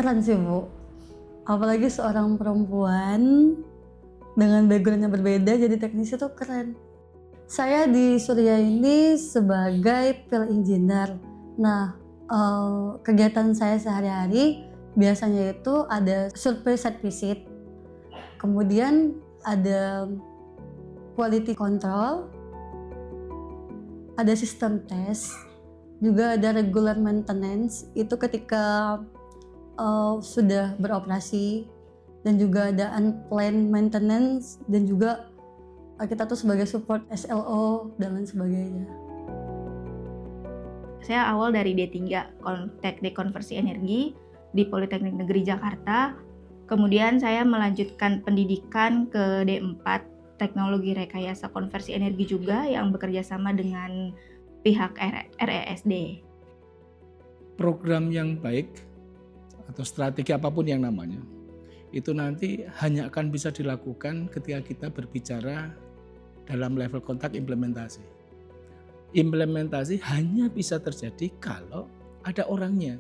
Keren sih Bu, apalagi seorang perempuan dengan background yang berbeda jadi teknisi tuh keren. Saya di Surya ini sebagai field engineer. Nah, kegiatan saya sehari-hari biasanya itu ada survei site visit, kemudian ada quality control, ada sistem test, juga ada regular maintenance, itu ketika sudah beroperasi, dan juga ada unplanned maintenance, dan juga kita tuh sebagai support SLO dan lain sebagainya. Saya awal dari D3, Teknik Konversi Energi di Politeknik Negeri Jakarta. Kemudian saya melanjutkan pendidikan ke D4, Teknologi Rekayasa Konversi Energi juga yang bekerja sama dengan pihak RESD. Program yang baik atau strategi apapun yang namanya, itu nanti hanya akan bisa dilakukan ketika kita berbicara dalam level kontak implementasi. Implementasi hanya bisa terjadi kalau ada orangnya.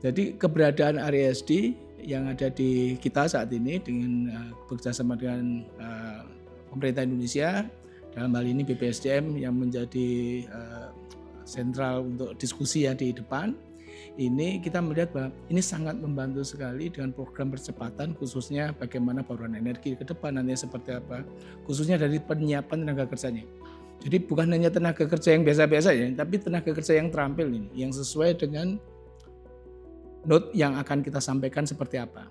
Jadi keberadaan RESD yang ada di kita saat ini dengan bekerjasama dengan pemerintah Indonesia, dalam hal ini BPSDM yang menjadi sentral untuk diskusi ya di depan, ini kita melihat bahwa ini sangat membantu sekali dengan program percepatan, khususnya bagaimana bauran energi ke depan nantinya seperti apa, khususnya dari penyiapan tenaga kerjanya. Jadi bukan hanya tenaga kerja yang biasa-biasa ya, tapi tenaga kerja yang terampil ini, yang sesuai dengan note yang akan kita sampaikan seperti apa.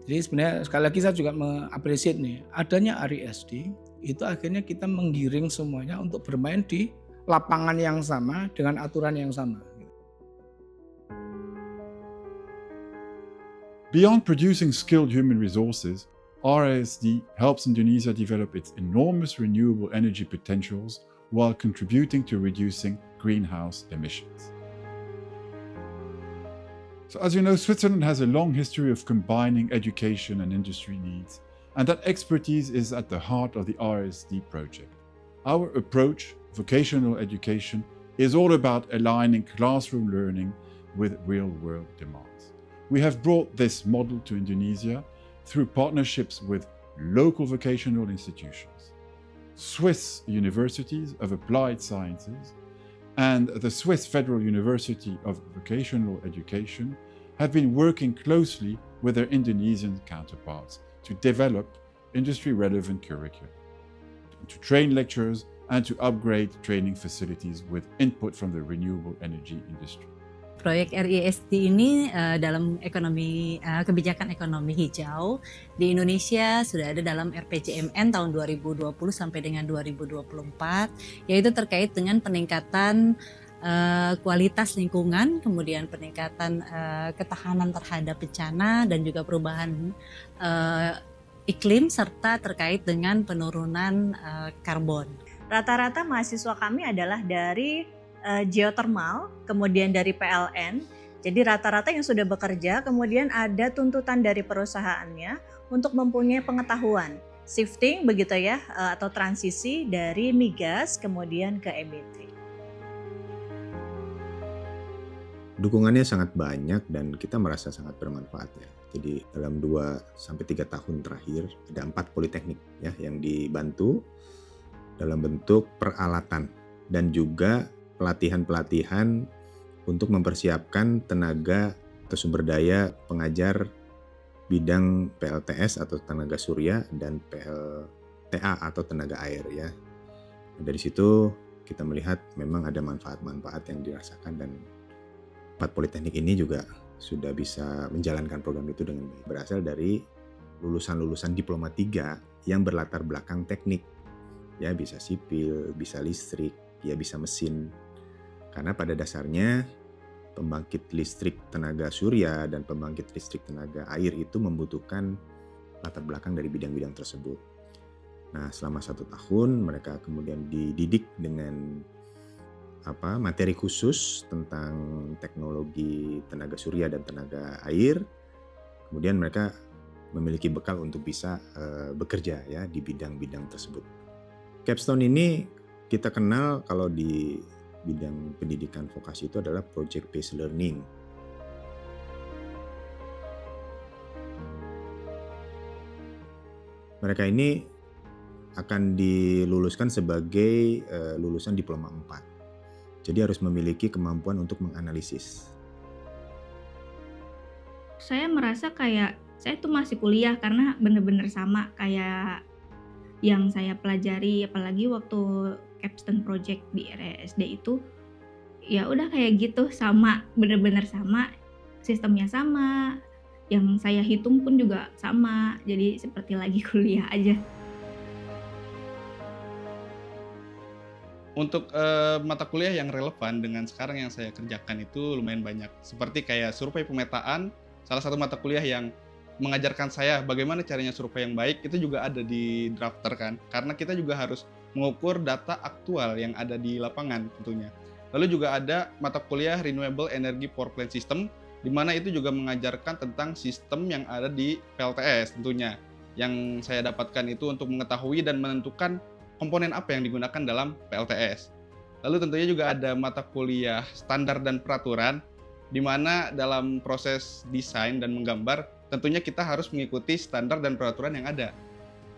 Jadi sebenarnya sekali lagi saya juga mengapresiasi nih, adanya RESD itu akhirnya kita menggiring semuanya untuk bermain di lapangan yang sama dengan aturan yang sama. Beyond producing skilled human resources, RISD helps Indonesia develop its enormous renewable energy potentials while contributing to reducing greenhouse emissions. So as you know, Switzerland has a long history of combining education and industry needs, and that expertise is at the heart of the RISD project. Our approach, vocational education, is all about aligning classroom learning with real-world demands. We have brought this model to Indonesia through partnerships with local vocational institutions, Swiss universities of applied sciences, and the Swiss Federal University of Vocational Education have been working closely with their Indonesian counterparts to develop industry-relevant curricula, to train lecturers, and to upgrade training facilities with input from the renewable energy industry. Proyek RISD ini dalam kebijakan ekonomi hijau di Indonesia sudah ada dalam RPJMN tahun 2020 sampai dengan 2024, yaitu terkait dengan peningkatan kualitas lingkungan, kemudian peningkatan ketahanan terhadap bencana dan juga perubahan iklim, serta terkait dengan penurunan karbon. Rata-rata mahasiswa kami adalah dari geothermal, kemudian dari PLN. Jadi rata-rata yang sudah bekerja, kemudian ada tuntutan dari perusahaannya untuk mempunyai pengetahuan shifting begitu ya, atau transisi dari migas kemudian ke ebt. Dukungannya sangat banyak dan kita merasa sangat bermanfaat ya. Jadi dalam 2-3 tahun terakhir ada 4 politeknik ya yang dibantu dalam bentuk peralatan dan juga pelatihan-pelatihan untuk mempersiapkan tenaga atau sumber daya pengajar bidang PLTS atau tenaga surya dan PLTA atau tenaga air ya. Dari situ kita melihat memang ada manfaat-manfaat yang dirasakan dan 4 politeknik ini juga sudah bisa menjalankan program itu dengan baik. Berasal dari lulusan-lulusan diploma 3 yang berlatar belakang teknik. Ya bisa sipil, bisa listrik, ya bisa mesin. Karena pada dasarnya pembangkit listrik tenaga surya dan pembangkit listrik tenaga air itu membutuhkan latar belakang dari bidang-bidang tersebut. Nah selama 1 tahun mereka kemudian dididik dengan materi khusus tentang teknologi tenaga surya dan tenaga air. Kemudian mereka memiliki bekal untuk bisa bekerja ya di bidang-bidang tersebut. Capstone ini kita kenal kalau di bidang pendidikan vokasi itu adalah project based learning. Mereka ini akan diluluskan sebagai lulusan diploma 4. Jadi harus memiliki kemampuan untuk menganalisis. Saya merasa kayak saya tuh masih kuliah karena bener-bener sama kayak yang saya pelajari, apalagi waktu capstone project di RSD itu ya udah kayak gitu, sama, bener-bener sama, sistemnya sama, yang saya hitung pun juga sama, jadi seperti lagi kuliah aja. Untuk mata kuliah yang relevan dengan sekarang yang saya kerjakan itu lumayan banyak. Seperti kayak survei pemetaan, salah satu mata kuliah yang mengajarkan saya bagaimana caranya survei yang baik, itu juga ada di Drafter kan. Karena kita juga harus mengukur data aktual yang ada di lapangan tentunya. Lalu juga ada mata kuliah Renewable Energy Power Plant System, di mana itu juga mengajarkan tentang sistem yang ada di PLTS tentunya. Yang saya dapatkan itu untuk mengetahui dan menentukan komponen apa yang digunakan dalam PLTS. Lalu tentunya juga ada mata kuliah standar dan peraturan, di mana dalam proses desain dan menggambar, tentunya kita harus mengikuti standar dan peraturan yang ada.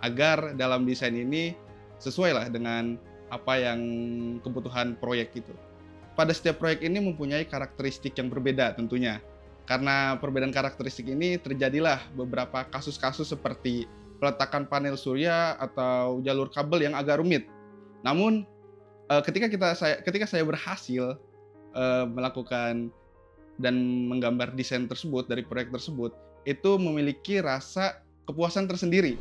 Agar dalam desain ini sesuai lah dengan apa yang kebutuhan proyek itu. Pada setiap proyek ini mempunyai karakteristik yang berbeda tentunya. Karena perbedaan karakteristik ini terjadilah beberapa kasus-kasus seperti peletakan panel surya atau jalur kabel yang agak rumit. Namun ketika saya berhasil melakukan dan menggambar desain tersebut dari proyek tersebut, itu memiliki rasa kepuasan tersendiri.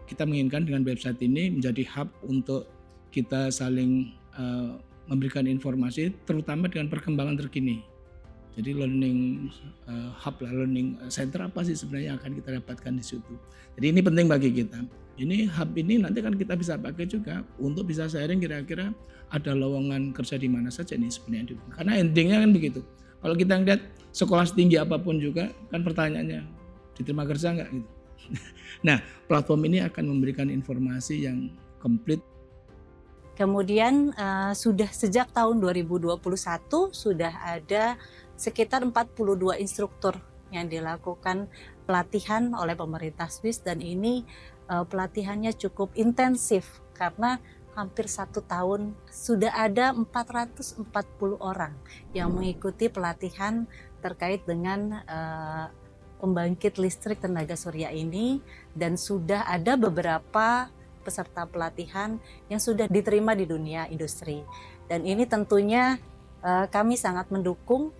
Kita menginginkan dengan website ini menjadi hub untuk kita saling memberikan informasi, terutama dengan perkembangan terkini. Jadi learning hub lah, learning center apa sih sebenarnya yang akan kita dapatkan di situ. Jadi ini penting bagi kita. Ini hub ini nanti kan kita bisa pakai juga untuk bisa sharing kira-kira ada lowongan kerja di mana saja nih sebenarnya. Karena endingnya kan begitu. Kalau kita ngeliat sekolah setinggi apapun juga kan pertanyaannya diterima kerja nggak gitu. Nah, platform ini akan memberikan informasi yang komplit. Kemudian sudah sejak tahun 2021 sudah ada sekitar 42 instruktur yang dilakukan pelatihan oleh pemerintah Swiss, dan ini pelatihannya cukup intensif karena hampir 1 tahun sudah ada 440 orang yang mengikuti pelatihan terkait dengan pembangkit listrik tenaga surya ini, dan sudah ada beberapa peserta pelatihan yang sudah diterima di dunia industri. Dan ini tentunya kami sangat mendukung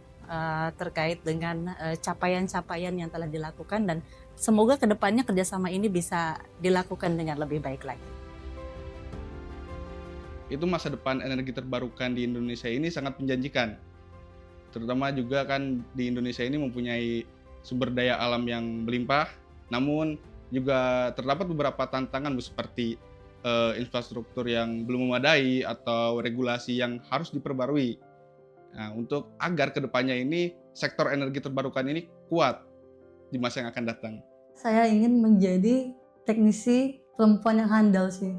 terkait dengan capaian-capaian yang telah dilakukan, dan semoga kedepannya kerjasama ini bisa dilakukan dengan lebih baik lagi. Itu masa depan energi terbarukan di Indonesia ini sangat menjanjikan. Terutama juga kan di Indonesia ini mempunyai sumber daya alam yang melimpah, namun juga terdapat beberapa tantangan seperti infrastruktur yang belum memadai atau regulasi yang harus diperbarui. Nah, untuk agar kedepannya ini sektor energi terbarukan ini kuat di masa yang akan datang. Saya ingin menjadi teknisi perempuan yang handal sih.